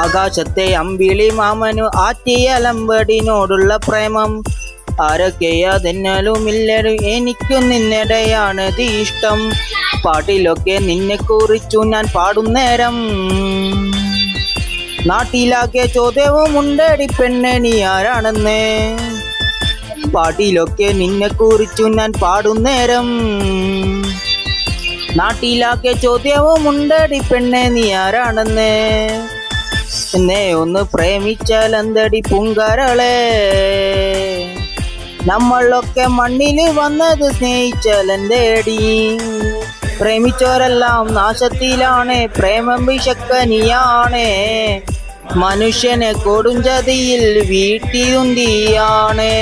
ആകാശത്തെ അമ്പിളി മാമനു ആറ്റിയലമ്പടിനോടുള്ള പ്രേമം ആരൊക്കെയാതെന്നാലുമില്ലരും എനിക്കു നിന്നിടെയാണത് ഇഷ്ടം. പാട്ടിലൊക്കെ നിന്നെ കുറിച്ചു ഞാൻ പാടുന്നേരം നാട്ടിലാകെ ചോദ്യവും ഉണ്ടടി പെണ്ണെ നീ ആരാണെന്ന്. പാട്ടിലൊക്കെ നിന്നെ കുറിച്ചു ഞാൻ പാടുന്നേരം നാട്ടിലാകെ ചോദ്യവും ഉണ്ടടി പെണ്ണെ നീ ആരാണെന്ന്. എന്നെ ഒന്ന് പ്രേമിച്ചാൽ എന്തടി പൂങ്കാരളെ, നമ്മളൊക്കെ മണ്ണിൽ വന്നത് സ്നേഹിച്ചാൽ എന്തേടി. പ്രേമിച്ചോരെല്ലാം നാശത്തിലാണ്, പ്രേമം വിഷക്കനിയാണ്, മനുഷ്യനെ കൊടുംചതിയിൽ വീട്ടിയുന്തിയാണ്.